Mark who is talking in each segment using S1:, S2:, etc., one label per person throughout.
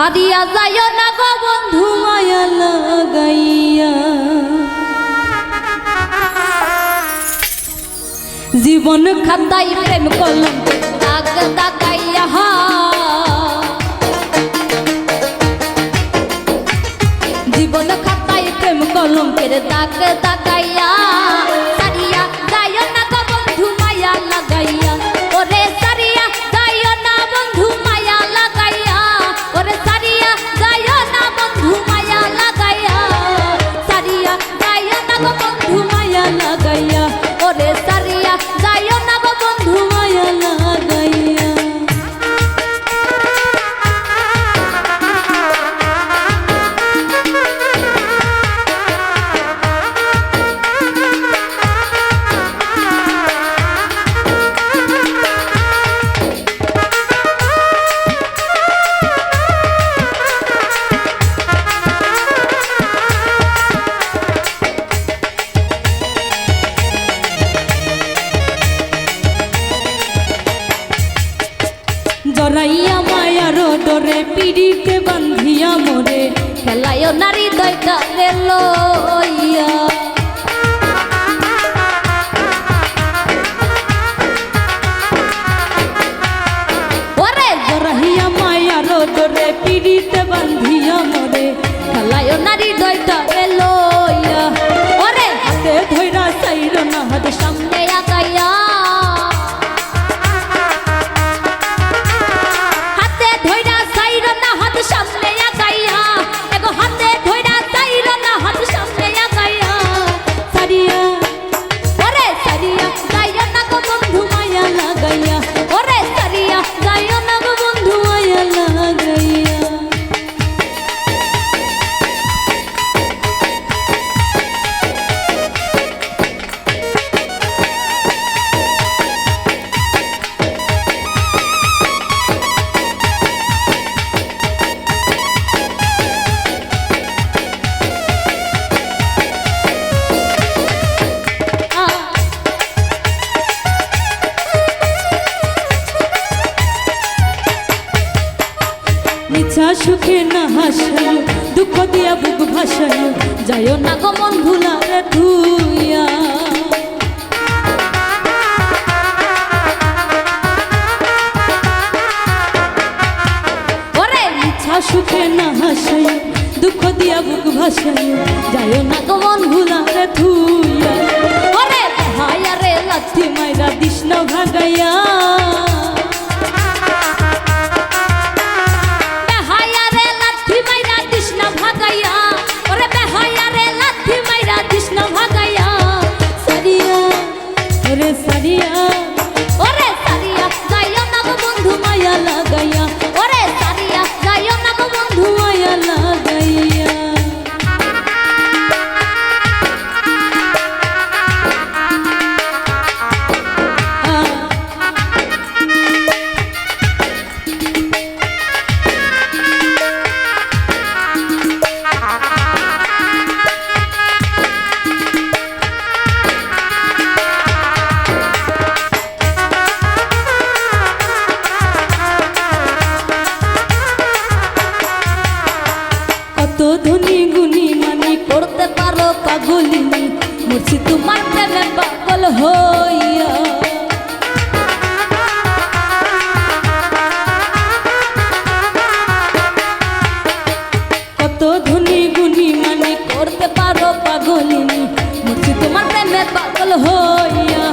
S1: ছাড়িয়া যাইও না গো বন্ধু মায়া লাগাইয়া, জীবন খাতাই প্রেম কলম দাগ দাগাইয়া, জীবন খাতাই প্রেম কলমের দাগ দাগাইয়া, ছাড়িয়া যাইও না গো বন্ধু মায়া লাগাইয়া, ওরে ছাড়িয়া যাইও না বন্ধু মায়া লাগাইয়া, ওরে ছাড়িয়া যাইও না বন্ধু মায়া লাগাইয়া, ছাড়িয়া যাইও না গো বন্ধু মায়া লাগাইয়া, ওরে ছাড়িয়া যাইও না গো বন্ধু মায়া লাগাইয়া। জড়াইয়া মায়ার ডরে পিড়িতে বান্ধিয়া মোরে, খেলায় নারী দয়টা লইয়া, ওরে জড়াইয়া মায়ার ডরে পিড়িতে বান্ধিয়া মোরে, খেলায় নারী দয়টা লইয়া, ওরে হাতে ধইরা চাইর না হাত সামনে আগাইয়া, সামনে আগাইয়া, এগো হাতে ধইরা যাইর না হাত সামনে আগাইয়া, ছাড়িয়া ওরে ছাড়িয়া যাইও না গো বন্ধু মায়া লাগাইয়া, ওরে ছাড়িয়া যাইও না গো বন্ধু মায়া লাগাইয়া। মিছা সুখে না হাসায়, দুঃখ দিয়া বুক ভাসায়, যাইও না গো মন ভুলারে ধুইয়া, ওরে মিছা সুখে না হাসায়, দুঃখ দিয়া বুক ভাসায়, যাইও না গো মন ভুলারে ধুইয়া, ওরে হায়া রে লাথি মাইরা দিস না ভাগাইয়া, ছাড়িয়া ওরে ছাড়িয়া যাইও না গো বন্ধু মায়া লাগাইয়া, ওরে ছাড়িয়া যাইও না গো বন্ধু মায়া লাগাইয়া। ধনী গুণী মানি করতে পারো পাগলিনী, মরছি তোমার প্রেমে পাগল হইয়া, কত ধনী গুণী মানি করতে পারো পাগলিনী, মরছি তোমার প্রেমে পাগল হইয়া,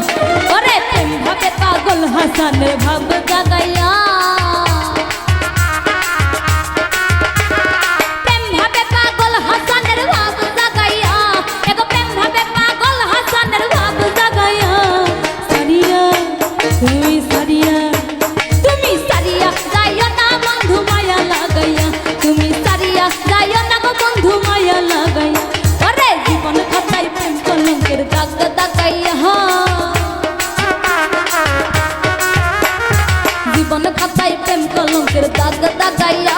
S1: ওরে প্রেম ভাবে পাগল হাসানের ভাব জাগাইয়া, জীবন খাতায় প্রেম কলঙ্কের দাগ দাগাইয়া।